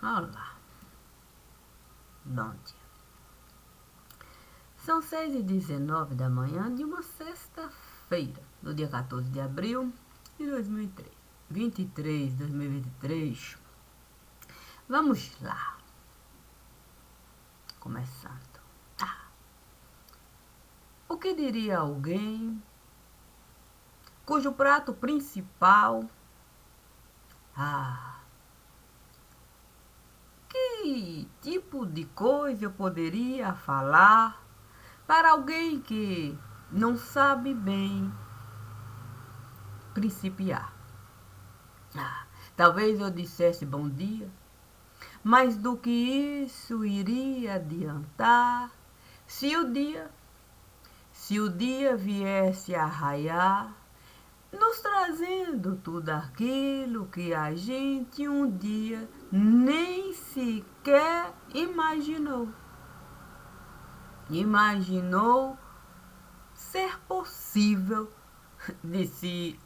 Olá, bom dia. São 6h19 da manhã de uma sexta-feira, do dia 14 de abril de 2023. Vamos lá, começando. O que diria alguém cujo prato principal... que tipo de coisa eu poderia falar para alguém que não sabe bem principiar? Talvez eu dissesse bom dia, mas do que isso iria adiantar se o dia viesse a raiar, nos trazendo tudo aquilo que a gente um dia nem sequer imaginou ser possível de se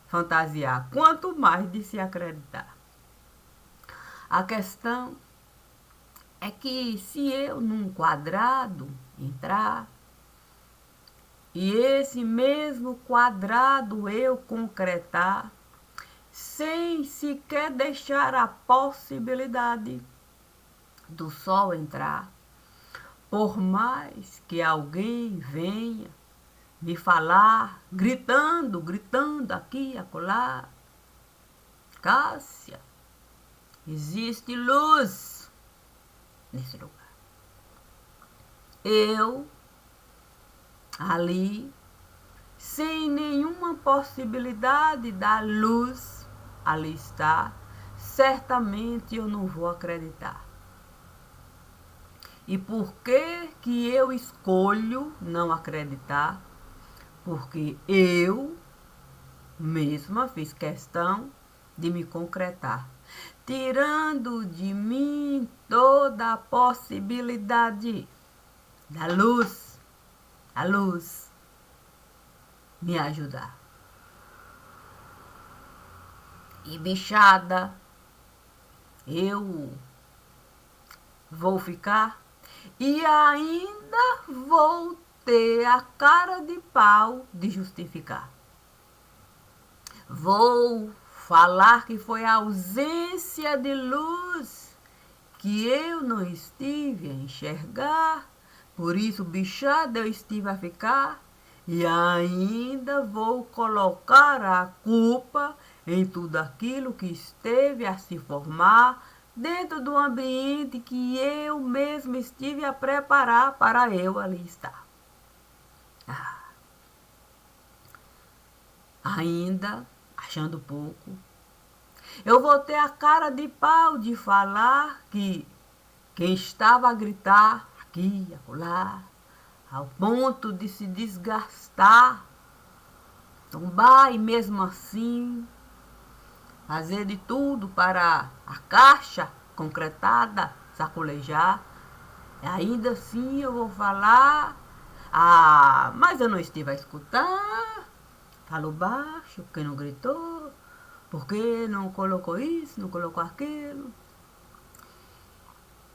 fantasiar, quanto mais de se acreditar. A questão é que se eu num quadrado entrar e esse mesmo quadrado eu concretar, sem sequer deixar a possibilidade do sol entrar, por mais que alguém venha me falar, gritando aqui e acolá: Cássia, existe luz nesse lugar. Eu, ali, sem nenhuma possibilidade da luz ali estar, certamente eu não vou acreditar. E por que eu escolho não acreditar? Porque eu mesma fiz questão de me concretar, tirando de mim toda a possibilidade da luz, a luz me ajudar. E bichada, eu vou ficar e ainda vou ter a cara de pau de justificar. Vou falar que foi a ausência de luz que eu não estive a enxergar, por isso bichada eu estive a ficar, e ainda vou colocar a culpa em tudo aquilo que esteve a se formar dentro do ambiente que eu mesmo estive a preparar para eu ali estar. Ainda, achando pouco, eu vou ter a cara de pau de falar que quem estava a gritar aqui e acolá, ao ponto de se desgastar, tombar e mesmo assim fazer de tudo para a caixa concretada sacolejar, e ainda assim eu vou falar: mas eu não estive a escutar, falou baixo, porque não gritou, porque não colocou isso, não colocou aquilo.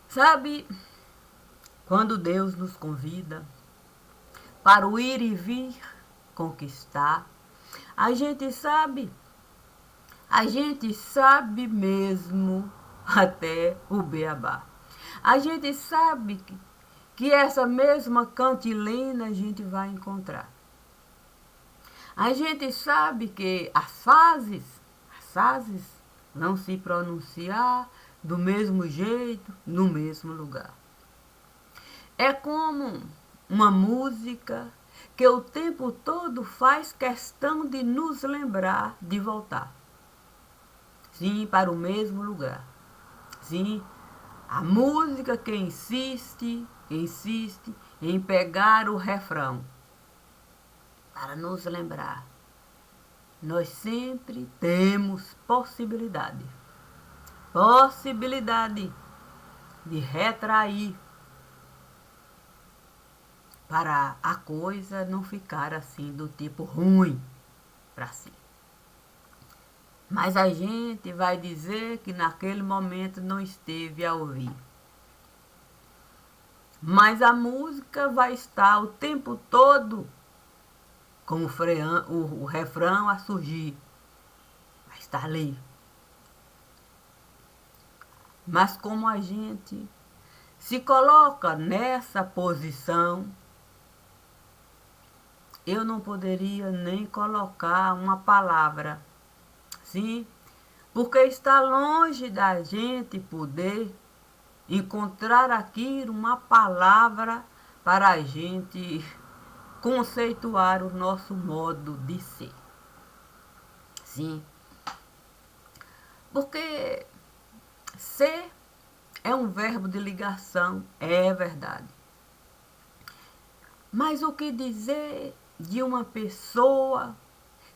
Sabe, quando Deus nos convida para o ir e vir conquistar, a gente sabe mesmo até o beabá. A gente sabe que essa mesma cantilena a gente vai encontrar. A gente sabe que as fases vão se pronunciar do mesmo jeito, no mesmo lugar. É como uma música que o tempo todo faz questão de nos lembrar de voltar. Sim, para o mesmo lugar. Sim, a música que insiste em pegar o refrão para nos lembrar. Nós sempre temos possibilidade de retrair para a coisa não ficar assim do tipo ruim para si. Mas a gente vai dizer que naquele momento não esteve a ouvir. Mas a música vai estar o tempo todo com o refrão a surgir. Vai estar ali. Mas como a gente se coloca nessa posição, eu não poderia nem colocar uma palavra, sim, porque está longe da gente poder encontrar aqui uma palavra para a gente conceituar o nosso modo de ser. Sim, porque ser é um verbo de ligação, é verdade. Mas o que dizer de uma pessoa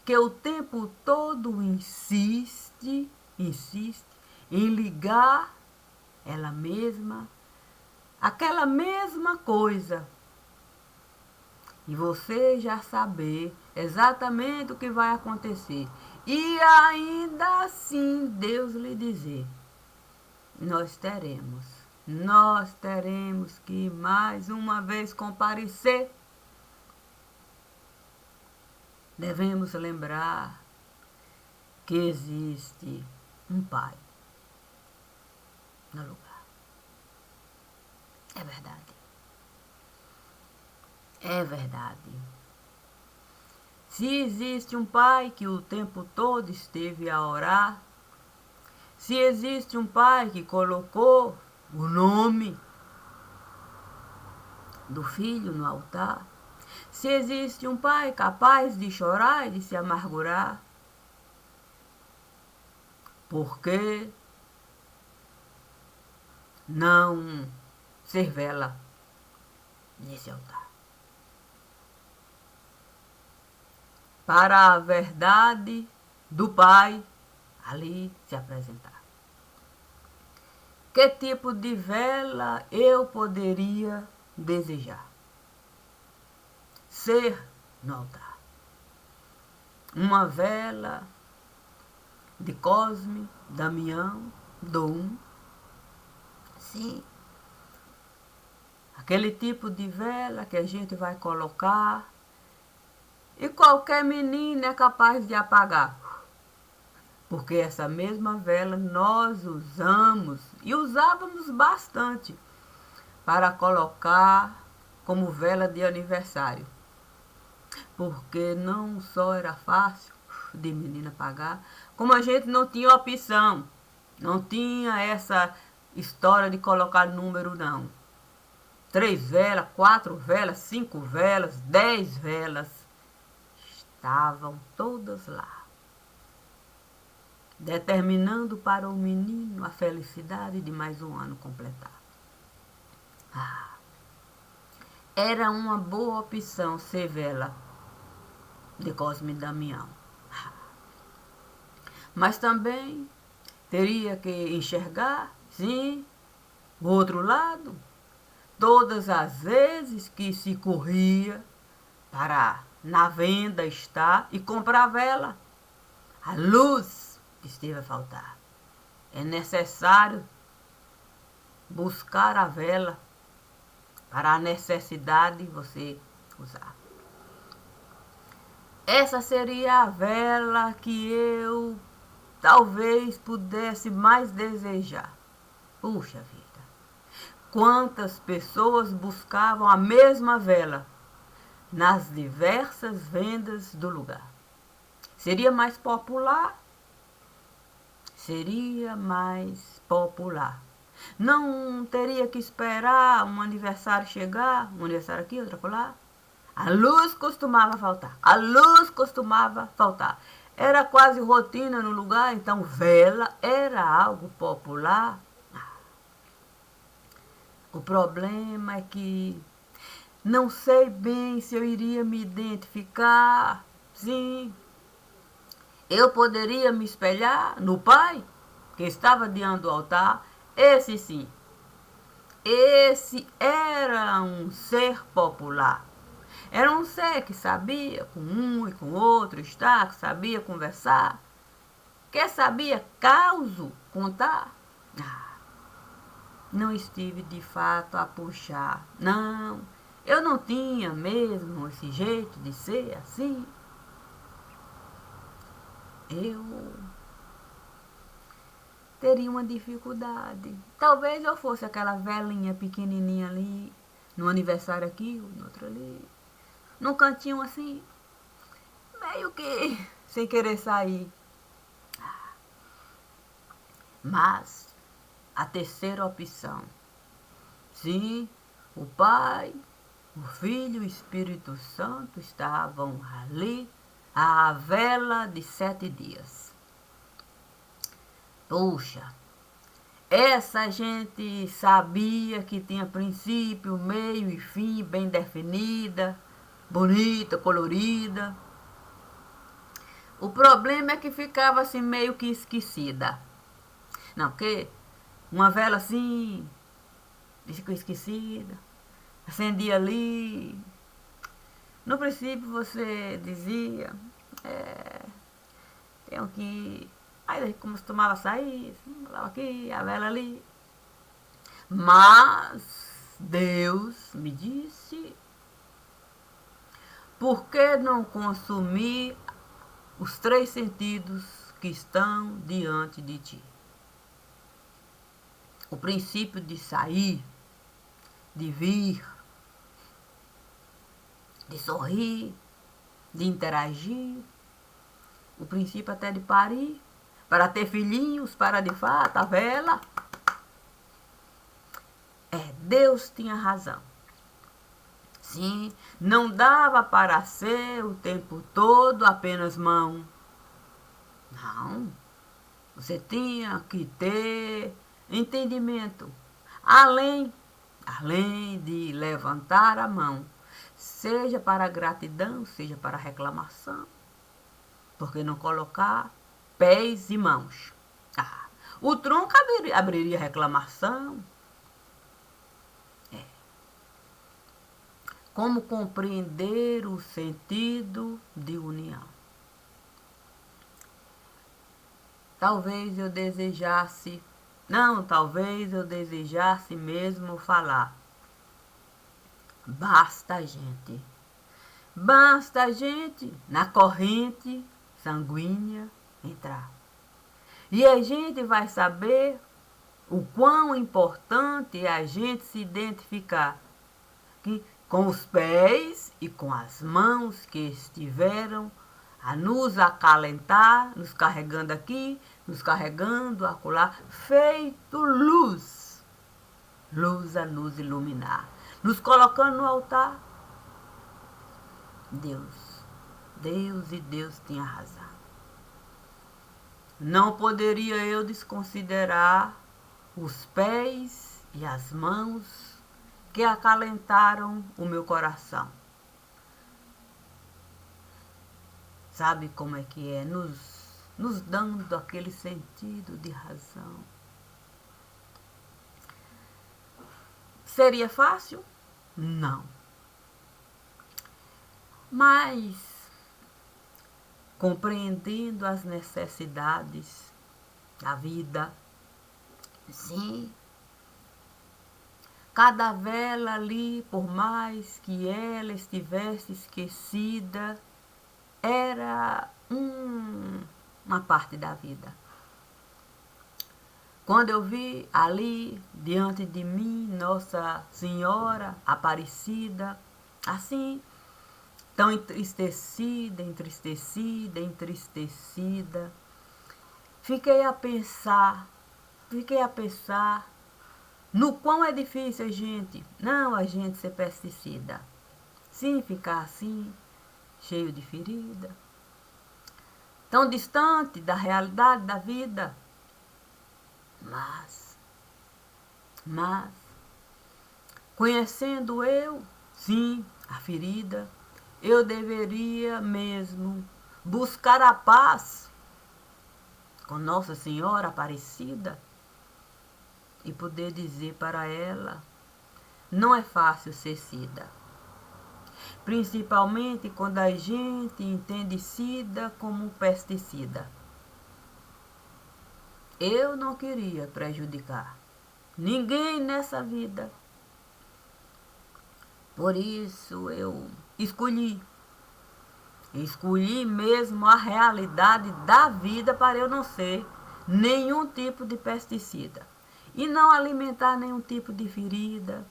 que o tempo todo insiste em ligar ela mesma, aquela mesma coisa, e você já saber exatamente o que vai acontecer, e ainda assim Deus lhe dizer: nós teremos que mais uma vez comparecer. Devemos lembrar que existe um Pai no lugar. É verdade. É verdade. Se existe um Pai que o tempo todo esteve a orar, se existe um Pai que colocou o nome do filho no altar, se existe um Pai capaz de chorar e de se amargurar, por que não ser vela nesse altar? Para a verdade do Pai ali se apresentar. Que tipo de vela eu poderia desejar? Ser no altar. Uma vela de Cosme, Damião, Dom. Sim. Aquele tipo de vela que a gente vai colocar e qualquer menina é capaz de apagar. Porque essa mesma vela nós usamos e usávamos bastante para colocar como vela de aniversário. Porque não só era fácil de menina apagar, como a gente não tinha opção, não tinha essa história de colocar número não. 3 velas, 4 velas, 5 velas, 10 velas, estavam todas lá, determinando para o menino a felicidade de mais um ano completar. Era uma boa opção ser vela de Cosme e Damião. Mas também teria que enxergar, sim, o outro lado, todas as vezes que se corria para na venda estar e comprar vela. A luz esteve a faltar. É necessário buscar a vela para a necessidade você usar. Essa seria a vela que eu talvez pudesse mais desejar. Puxa vida, quantas pessoas buscavam a mesma vela nas diversas vendas do lugar. Seria mais popular? Seria mais popular. Não teria que esperar um aniversário chegar, um aniversário aqui, outro lá. A luz costumava faltar. A luz costumava faltar. Era quase rotina no lugar, então vela era algo popular. O problema é que não sei bem se eu iria me identificar. Sim, eu poderia me espelhar no Pai que estava diante do altar. Esse sim. Esse era um ser popular. Era um ser que sabia com um e com outro estar, que sabia conversar. Que sabia causo contar? Ah, não estive de fato a puxar. Não, eu não tinha mesmo esse jeito de ser assim. Eu teria uma dificuldade. Talvez eu fosse aquela velhinha pequenininha ali, no aniversário aqui, no outro ali, num cantinho assim, meio que sem querer sair. Mas a terceira opção, sim, o Pai, o Filho e o Espírito Santo estavam ali à vela de 7 dias. Puxa, essa gente sabia que tinha princípio, meio e fim bem definida, bonita, colorida. O problema é que ficava assim meio que esquecida. Não, porque uma vela assim, ficou esquecida, acendia ali. No princípio você dizia, tenho que. Aí costumava sair, falava aqui, a vela ali. Mas Deus me disse, por que não consumir os 3 sentidos que estão diante de ti? O princípio de sair, de vir, de sorrir, de interagir, o princípio até de parir, para ter filhinhos, para de fato, a vela. Deus tinha razão. Sim, não dava para ser o tempo todo apenas mão. Não, você tinha que ter entendimento. Além de levantar a mão, seja para gratidão, seja para reclamação. Por que não colocar pés e mãos? Ah, o tronco abriria reclamação. Como compreender o sentido de união? Talvez eu desejasse mesmo falar. Basta a gente na corrente sanguínea entrar. E a gente vai saber o quão importante é a gente se identificar com os pés e com as mãos que estiveram a nos acalentar, nos carregando aqui, nos carregando acolá, feito luz, luz a nos iluminar, nos colocando no altar. Deus e Deus tinha razão. Não poderia eu desconsiderar os pés e as mãos que acalentaram o meu coração. Sabe como é que é? Nos dando aquele sentido de razão. Seria fácil? Não. Mas, compreendendo as necessidades da vida, sim, cada vela ali, por mais que ela estivesse esquecida, era uma parte da vida. Quando eu vi ali, diante de mim, Nossa Senhora Aparecida, assim, tão entristecida, fiquei a pensar no quão é difícil a gente ser pesticida. Sim, ficar assim, cheio de ferida, tão distante da realidade da vida. Mas, conhecendo eu, sim, a ferida, eu deveria mesmo buscar a paz com Nossa Senhora Aparecida e poder dizer para ela, não é fácil ser sida. Principalmente quando a gente entende sida como um pesticida. Eu não queria prejudicar ninguém nessa vida. Por isso eu escolhi mesmo a realidade da vida para eu não ser nenhum tipo de pesticida. E não alimentar nenhum tipo de ferida.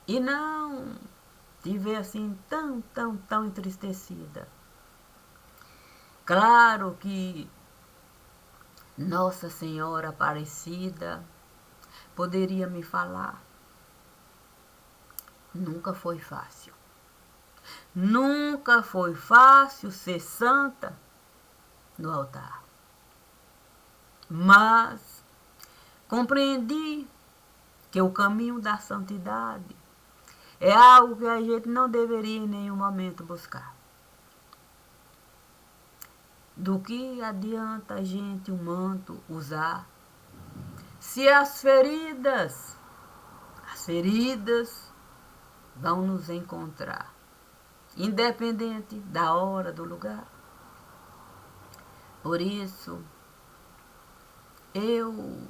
E não te ver assim tão entristecida. Claro que Nossa Senhora Aparecida poderia me falar. Nunca foi fácil. Nunca foi fácil ser santa no altar. Mas compreendi que o caminho da santidade é algo que a gente não deveria em nenhum momento buscar. Do que adianta a gente um manto usar se as feridas vão nos encontrar, independente da hora, do lugar. Por isso, eu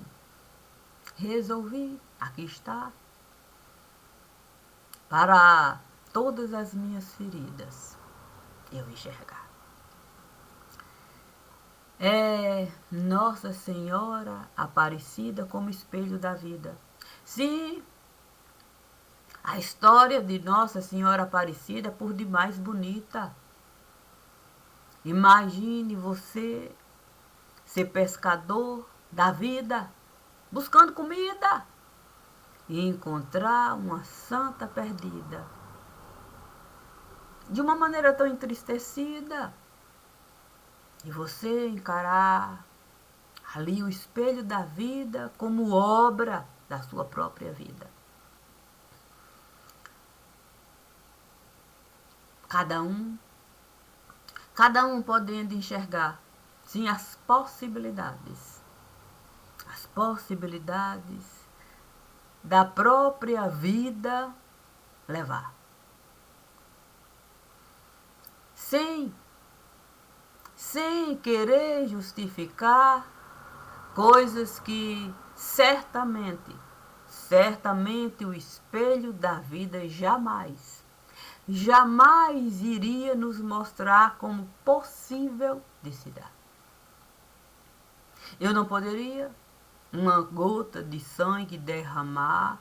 resolvi, aqui está, para todas as minhas feridas eu enxergar. É Nossa Senhora Aparecida como espelho da vida. Sim, a história de Nossa Senhora Aparecida é por demais bonita. Imagine você ser pescador da vida, buscando comida, e encontrar uma santa perdida. De uma maneira tão entristecida. E você encarar ali o espelho da vida como obra da sua própria vida. Cada um podendo enxergar, sim, as possibilidades da própria vida levar. Sem querer justificar coisas que certamente o espelho da vida jamais iria nos mostrar como possível de se dar. Eu não poderia uma gota de sangue derramar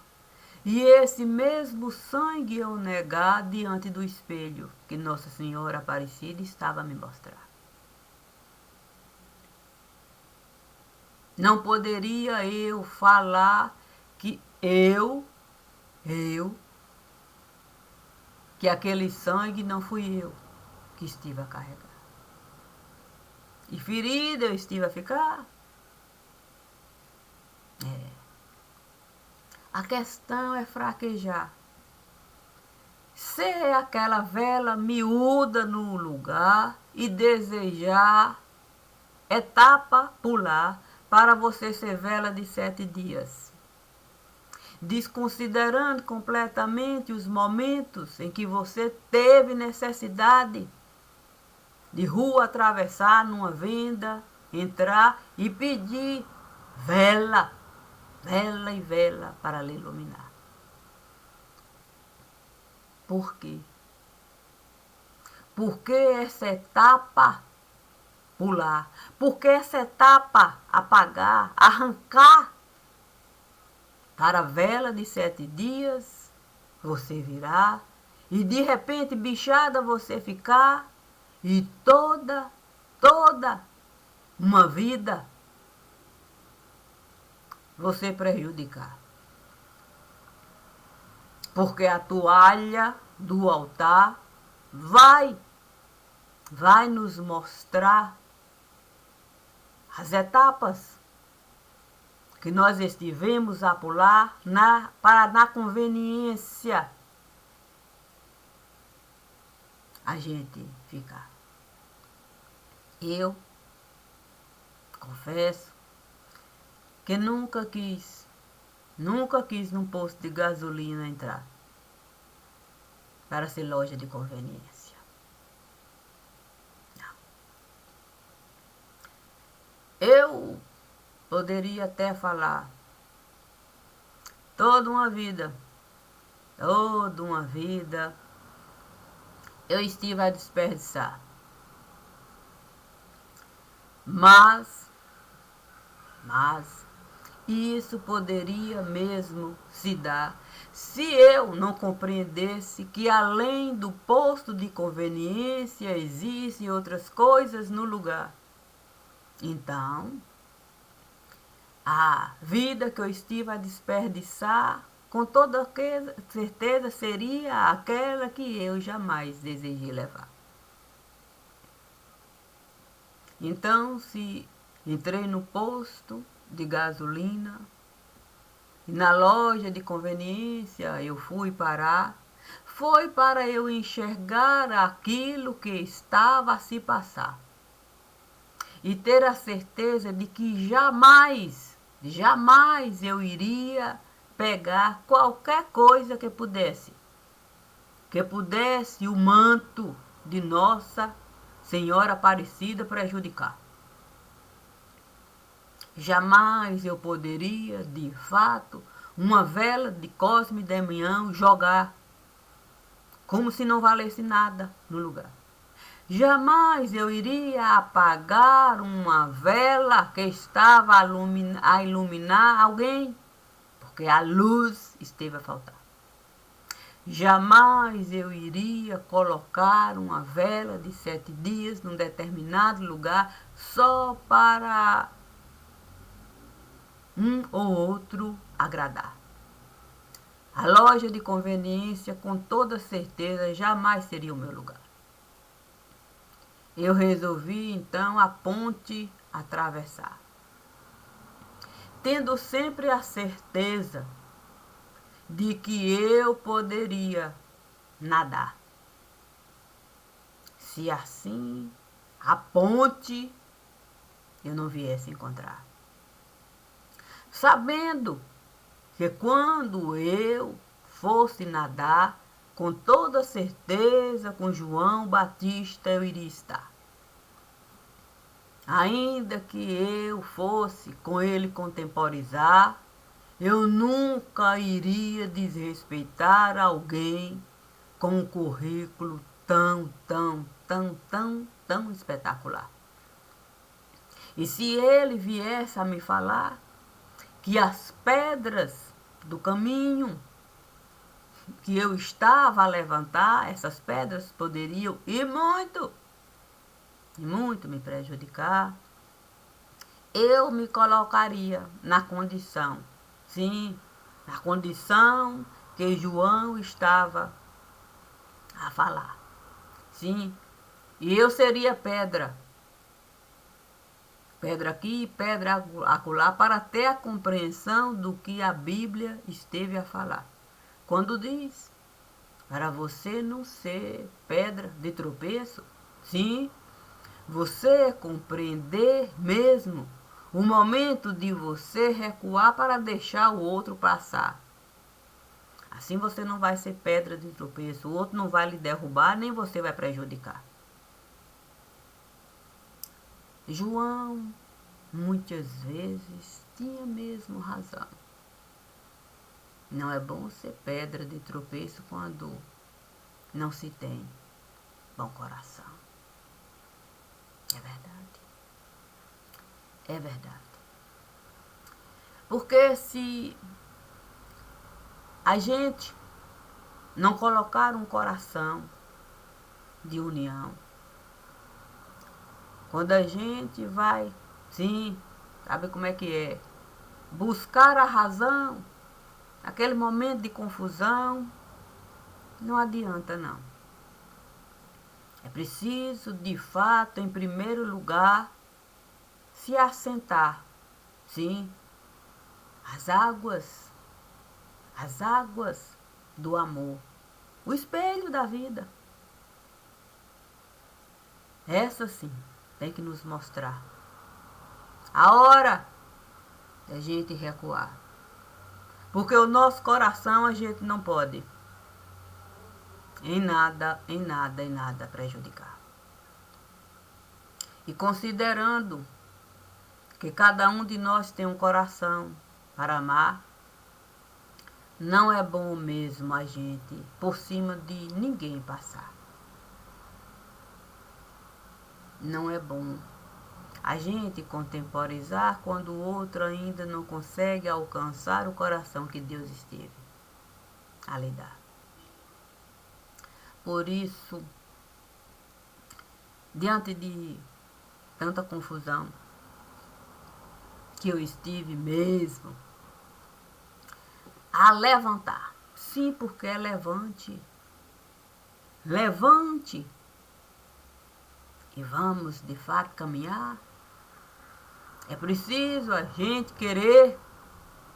e esse mesmo sangue eu negar diante do espelho que Nossa Senhora Aparecida estava a me mostrar. Não poderia eu falar que que aquele sangue não fui eu que estive a carregar. E ferida eu estive a ficar. A questão é fraquejar. Ser aquela vela miúda no lugar e desejar etapa pular para você ser vela de 7 dias. Desconsiderando completamente os momentos em que você teve necessidade de rua atravessar numa venda, entrar e pedir vela e vela para lhe iluminar. Por quê? Por que essa etapa pular? Por que essa etapa apagar, arrancar? Para a vela de 7 dias, você virá e de repente bichada você ficar e toda uma vida você prejudicar. Porque a toalha do altar vai nos mostrar as etapas que nós estivemos a pular para na conveniência a gente ficar. Eu confesso que nunca quis num posto de gasolina entrar para ser loja de conveniência. Não. Eu poderia até falar, toda uma vida eu estive a desperdiçar. Mas isso poderia mesmo se dar se eu não compreendesse que além do posto de conveniência existem outras coisas no lugar. Então, a vida que eu estive a desperdiçar, com toda certeza seria aquela que eu jamais desejei levar. Então, se entrei no posto de gasolina e na loja de conveniência eu fui parar, foi para eu enxergar aquilo que estava a se passar e ter a certeza de que jamais eu iria pegar qualquer coisa que pudesse o manto de Nossa Senhora Aparecida prejudicar. Jamais eu poderia, de fato, uma vela de Cosme e Damião jogar como se não valesse nada no lugar. Jamais eu iria apagar uma vela que estava a iluminar alguém, porque a luz esteve a faltar. Jamais eu iria colocar uma vela de 7 dias num determinado lugar só para um ou outro agradar. A loja de conveniência, com toda certeza, jamais seria o meu lugar. Eu resolvi, então, a ponte atravessar, tendo sempre a certeza de que eu poderia nadar. Se assim a ponte eu não viesse encontrar. Sabendo que quando eu fosse nadar, com toda certeza com João Batista eu iria estar. Ainda que eu fosse com ele contemporizar, eu nunca iria desrespeitar alguém com um currículo tão espetacular. E se ele viesse a me falar que as pedras do caminho que eu estava a levantar, essas pedras poderiam ir muito me prejudicar, eu me colocaria na condição, sim, na condição que João estava a falar. Sim, e eu seria pedra. Pedra aqui, pedra acolá, para ter a compreensão do que a Bíblia esteve a falar. Quando diz, para você não ser pedra de tropeço, sim, você compreender mesmo o momento de você recuar para deixar o outro passar. Assim você não vai ser pedra de tropeço, o outro não vai lhe derrubar, nem você vai prejudicar. João, muitas vezes, tinha mesmo razão. Não é bom ser pedra de tropeço quando não se tem bom coração. É verdade. É verdade. Porque se a gente não colocar um coração de união, quando a gente vai, sim, sabe como é que é? Buscar a razão, naquele momento de confusão, não adianta não. É preciso, de fato, em primeiro lugar, se assentar, sim, as águas do amor, o espelho da vida. Essa sim tem que nos mostrar a hora da gente recuar. Porque o nosso coração a gente não pode em nada prejudicar. E considerando que cada um de nós tem um coração para amar, não é bom mesmo a gente por cima de ninguém passar. Não é bom a gente contemporizar quando o outro ainda não consegue alcançar o coração que Deus esteve a lhe dar. Por isso, diante de tanta confusão que eu estive mesmo a levantar. Sim, porque é levante. Levante. E vamos, de fato, caminhar. É preciso a gente querer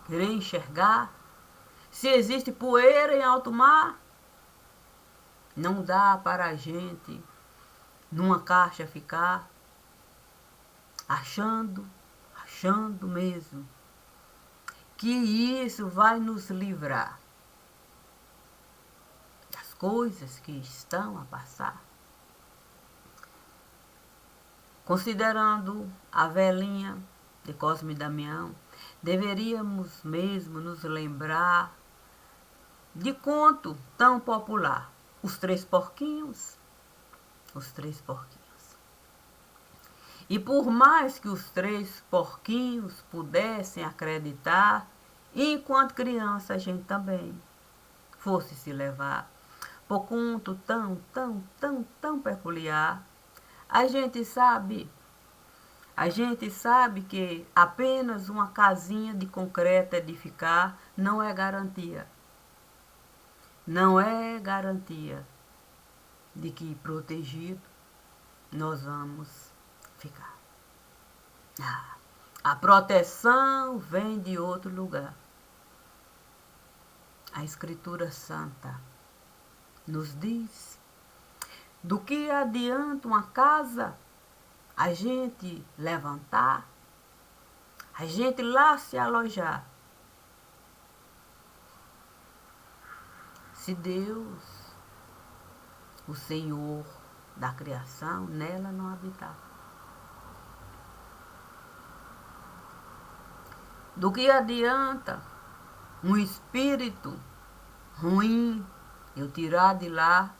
enxergar. Se existe poeira em alto mar, não dá para a gente, numa caixa, ficar achando mesmo que isso vai nos livrar das coisas que estão a passar. Considerando a velhinha de Cosme e Damião, deveríamos mesmo nos lembrar de conto tão popular, Os Três Porquinhos. Os Três Porquinhos. E por mais que os três porquinhos pudessem acreditar, enquanto criança a gente também fosse se levar por conto tão peculiar, a gente sabe que apenas uma casinha de concreto edificar não é garantia. Não é garantia de que protegido nós vamos ficar. A proteção vem de outro lugar. A Escritura Santa nos diz: do que adianta uma casa a gente levantar, a gente lá se alojar, se Deus, o Senhor da criação, nela não habitar? Do que adianta um espírito ruim eu tirar de lá,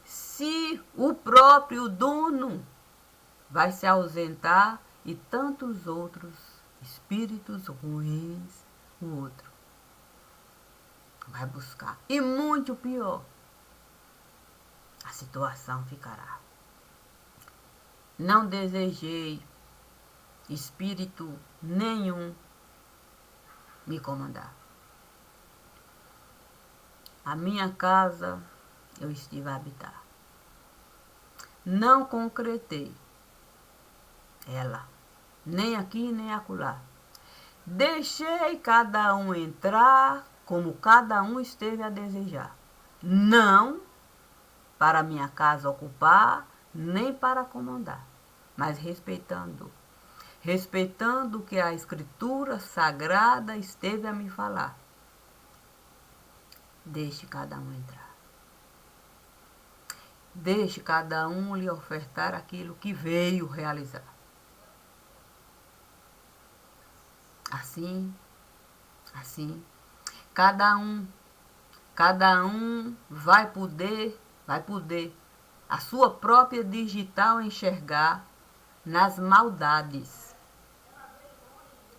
se o próprio dono vai se ausentar e tantos outros espíritos ruins o outro vai buscar? E muito pior, a situação ficará. Não desejei espírito nenhum me comandar. A minha casa eu estive a habitar. Não concretei ela, nem aqui nem acolá. Deixei cada um entrar como cada um esteve a desejar. Não para minha casa ocupar, nem para comandar, mas respeitando o que a Escritura Sagrada esteve a me falar. Deixe cada um entrar. Deixe cada um lhe ofertar aquilo que veio realizar. Assim, cada um vai poder a sua própria digital enxergar nas maldades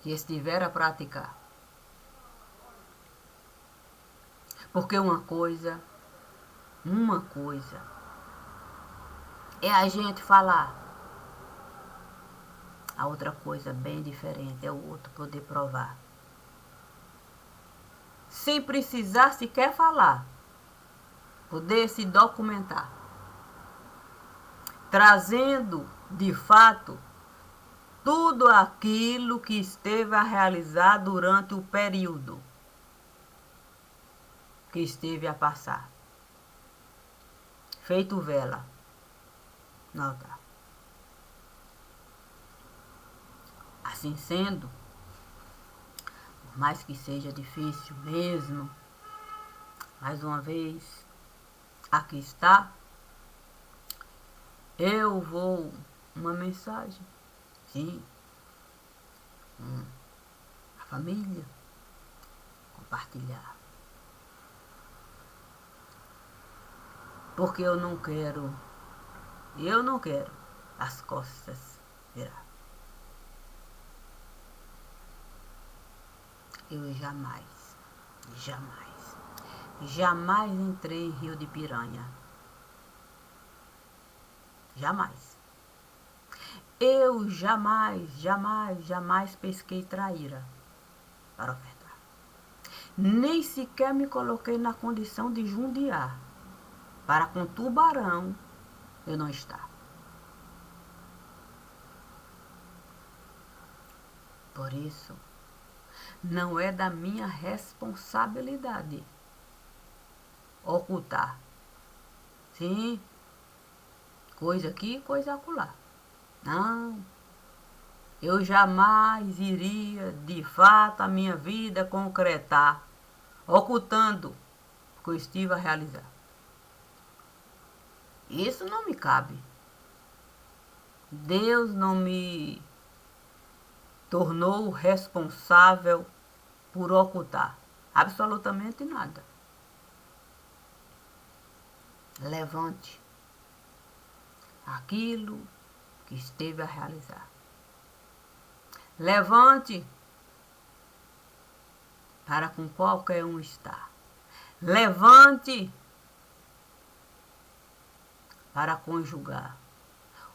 que estiver a praticar. Porque uma coisa é a gente falar, a outra coisa bem diferente é o outro poder provar. Sem precisar sequer falar, poder se documentar, trazendo de fato tudo aquilo que esteve a realizar durante o período que esteve a passar. Feito vela no altar. Assim sendo, por mais que seja difícil mesmo, mais uma vez, aqui está, eu vou uma mensagem, sim, a família, compartilhar. Porque eu não quero as costas virar. Eu jamais entrei em Rio de Piranha. Jamais. Eu jamais pesquei traíra para ofertar. Nem sequer me coloquei na condição de jundiar. Para com tubarão eu não estar. Por isso, não é da minha responsabilidade ocultar. Sim, coisa aqui, coisa acolá. Não, eu jamais iria, de fato, a minha vida concretar, ocultando o que eu estive a realizar. Isso não me cabe. Deus não me tornou responsável por ocultar absolutamente nada. Levante aquilo que esteve a realizar. Levante para com qualquer um estar. Levante para conjugar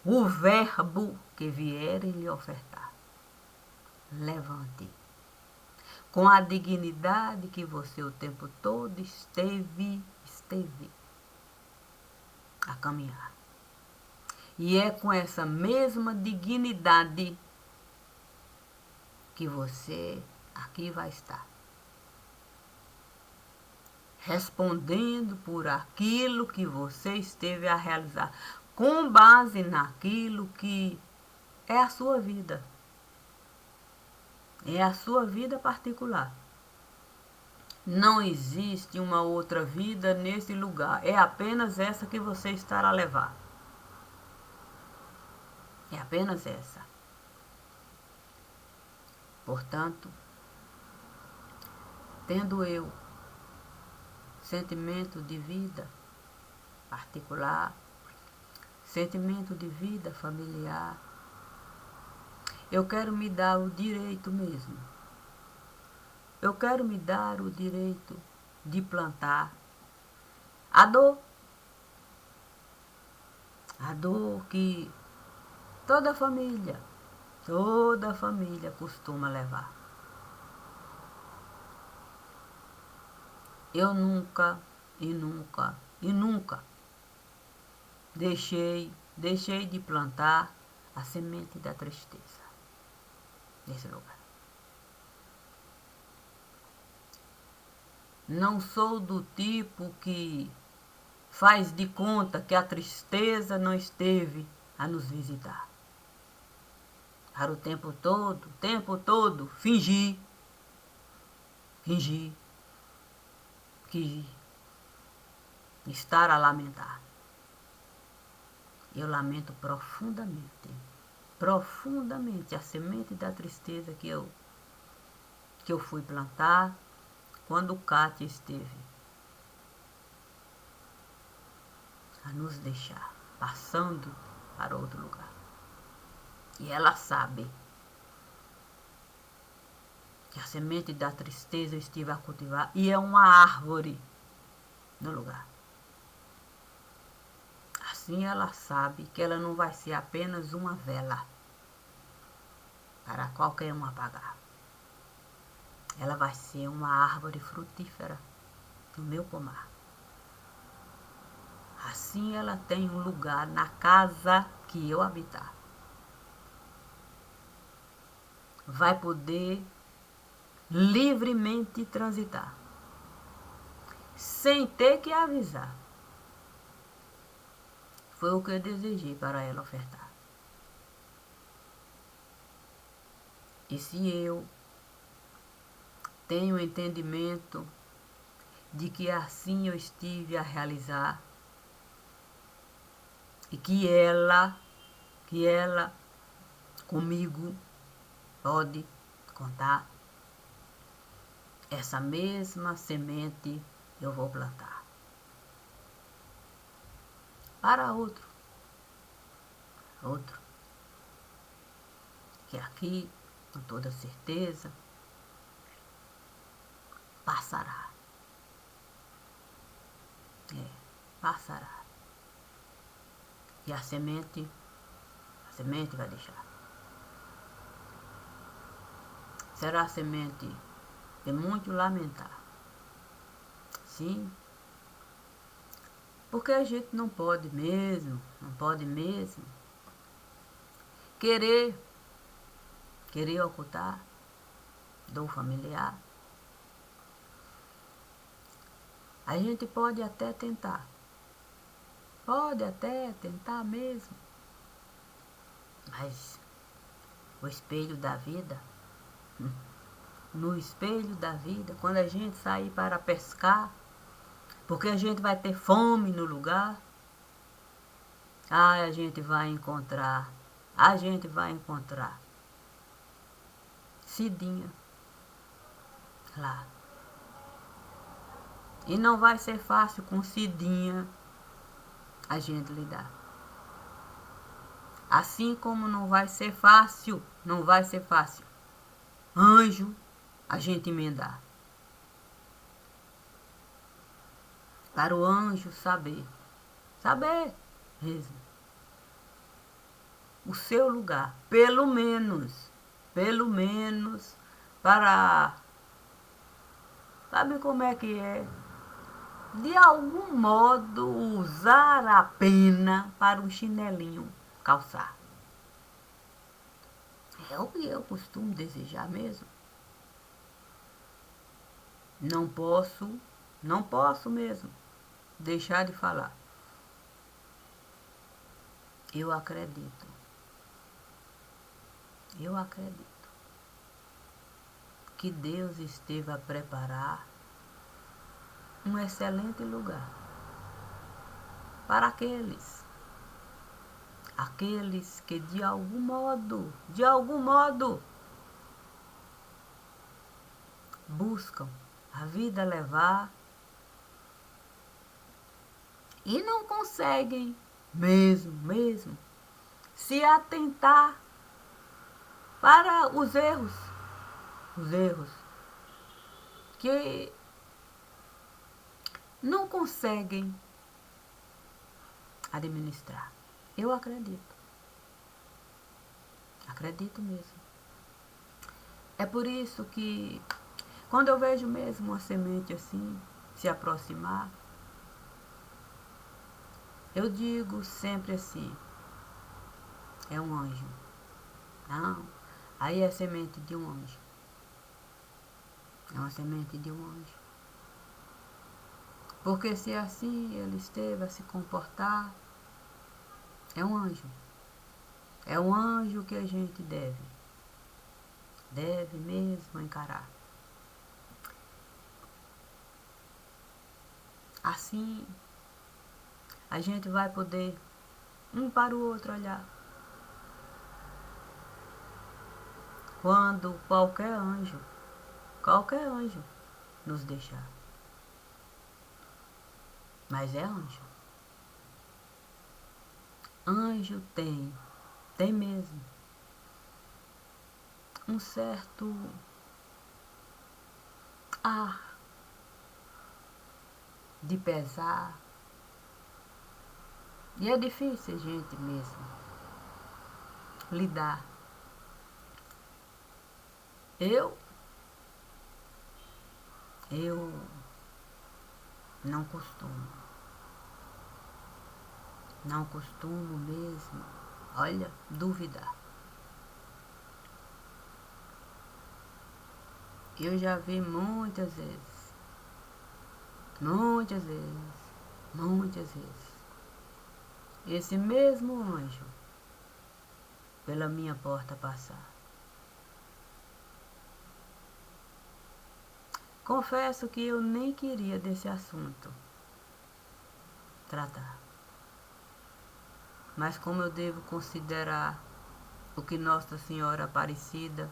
o verbo que vierem lhe ofertar. Levante com a dignidade que você o tempo todo esteve a caminhar. E é com essa mesma dignidade que você aqui vai estar. Respondendo por aquilo que você esteve a realizar, com base naquilo que é a sua vida. É a sua vida particular. Não existe uma outra vida nesse lugar. É apenas essa que você estará a levar. É apenas essa. Portanto, tendo eu sentimento de vida particular, sentimento de vida familiar, eu quero me dar o direito mesmo. Eu quero me dar o direito de plantar a dor que toda família costuma levar. Eu nunca deixei de plantar a semente da tristeza nesse lugar. Não sou do tipo que faz de conta que a tristeza não esteve a nos visitar. Para o tempo todo, fingir que estar a lamentar. Eu lamento profundamente a semente da tristeza que eu fui plantar quando Kátia esteve a nos deixar, passando para outro lugar. E ela sabe que a semente da tristeza eu estive a cultivar e é uma árvore no lugar. Assim ela sabe que ela não vai ser apenas uma vela para qualquer um apagar. Ela vai ser uma árvore frutífera no meu pomar. Assim ela tem um lugar na casa que eu habitar. Vai poder livremente transitar, sem ter que avisar. Foi o que eu desejei para ela ofertar. E se eu tenho entendimento de que assim eu estive a realizar, e que ela comigo pode contar, essa mesma semente eu vou plantar para outro, que aqui, com toda certeza, passará. Passará. E a semente vai deixar. Será a semente de muito lamentar. Sim. Porque a gente não pode mesmo querer ocultar do familiar. A gente pode até tentar mesmo, mas o espelho da vida, no espelho da vida, quando a gente sair para pescar, porque a gente vai ter fome no lugar, a gente vai encontrar Cidinha lá. E não vai ser fácil com Cidinha a gente lidar. Assim como não vai ser fácil Anjo a gente emendar. Para o anjo saber mesmo o seu lugar, pelo menos para, sabe como é que é? De algum modo usar a pena para um chinelinho calçar. É o que eu costumo desejar mesmo. Não posso mesmo deixar de falar. Eu acredito que Deus esteve a preparar um excelente lugar para aqueles que de algum modo buscam a vida levar e não conseguem mesmo se atentar para os erros que não conseguem administrar. Eu acredito mesmo. É por isso que quando eu vejo mesmo uma semente assim se aproximar, eu digo sempre assim, é um anjo. Não, aí é semente de um anjo. É uma semente de um anjo. Porque se assim ele esteve a se comportar, é um anjo. É um anjo que a gente deve mesmo encarar. Assim, a gente vai poder um para o outro olhar. Quando qualquer anjo nos deixar. Mas é anjo. Anjo tem mesmo um certo ar de pesar. E é difícil a gente mesmo lidar. Eu não costumo mesmo, olha, duvidar. Eu já vi muitas vezes, esse mesmo anjo pela minha porta passar. Confesso que eu nem queria desse assunto tratar. Mas como eu devo considerar o que Nossa Senhora Aparecida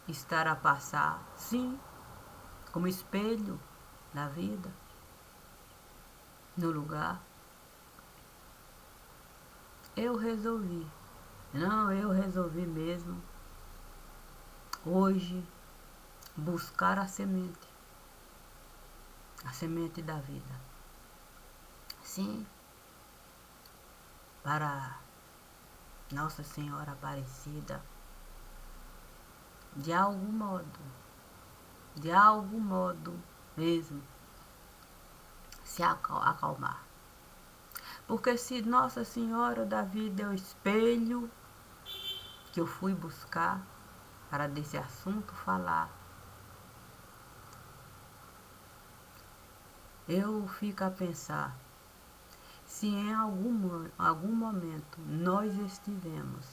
estar a passar, sim, como espelho da vida, no lugar. Eu resolvi, eu resolvi mesmo, hoje, buscar a semente da vida. Sim, para Nossa Senhora Aparecida, de algum modo mesmo, se acalmar. Porque se Nossa Senhora da Vida é o espelho que eu fui buscar para desse assunto falar, eu fico a pensar, se em algum momento nós estivemos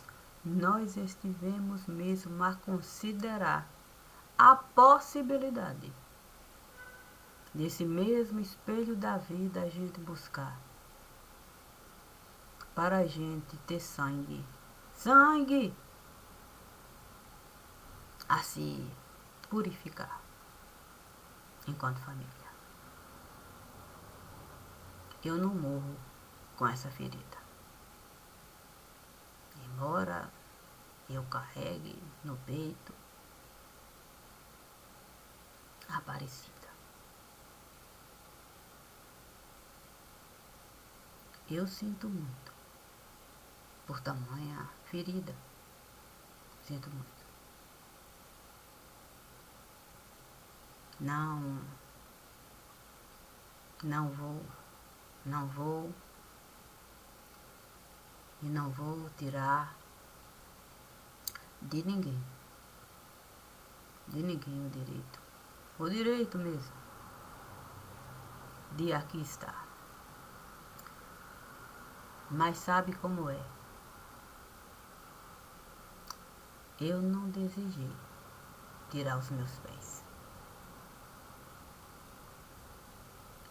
mesmo a considerar a possibilidade desse mesmo espelho da vida a gente buscar, para a gente ter sangue a se purificar enquanto família. Eu não morro com essa ferida. Embora eu carregue no peito a Aparecida. Eu sinto muito por tamanha ferida. Sinto muito. Não vou tirar de ninguém o direito mesmo de aqui estar. Mas sabe como é? Eu não desejei tirar os meus pés.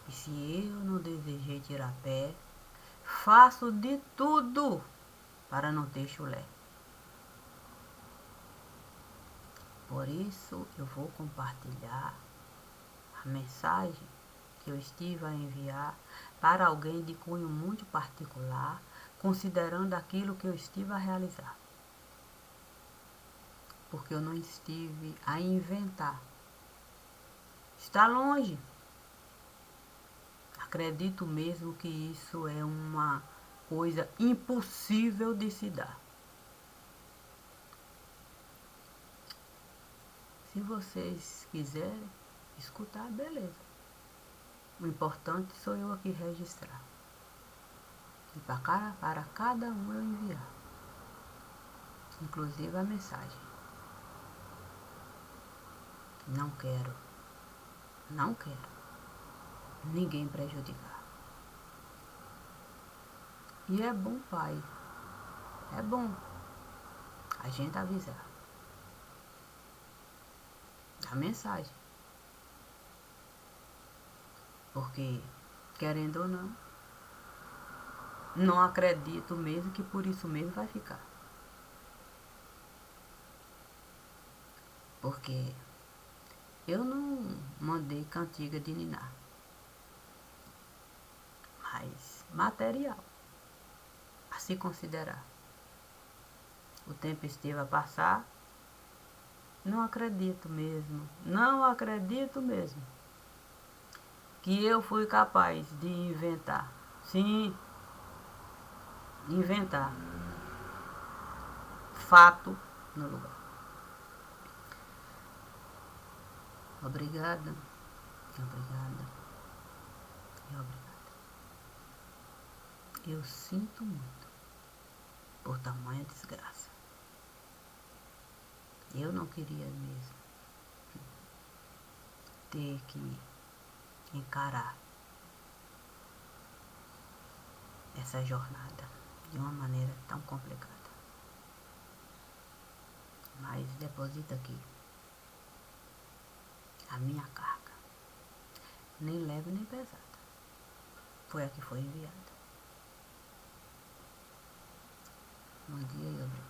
E se eu não desejei tirar pé, faço de tudo para não ter chulé. Por isso eu vou compartilhar a mensagem que eu estive a enviar para alguém de cunho muito particular, considerando aquilo que eu estive a realizar. Porque eu não estive a inventar. Está longe. Acredito mesmo que isso é uma coisa impossível de se dar. Se vocês quiserem escutar, beleza. O importante sou eu aqui registrar. E para cada um eu enviar. Inclusive a mensagem. Não quero ninguém prejudicar. E é bom, pai, é bom a gente avisar a mensagem. Porque, querendo ou não acredito mesmo que por isso mesmo vai ficar. Porque eu não mandei cantiga de ninar, mas material a se considerar. O tempo esteve a passar, não acredito mesmo que eu fui capaz de inventar. Sim, inventar fato no lugar. Obrigada. Eu sinto muito por tamanha desgraça. Eu não queria mesmo ter que encarar essa jornada de uma maneira tão complicada. Mas deposita aqui a minha carga. Nem leve nem pesada. Foi a que foi enviada. Bom dia e obrigado.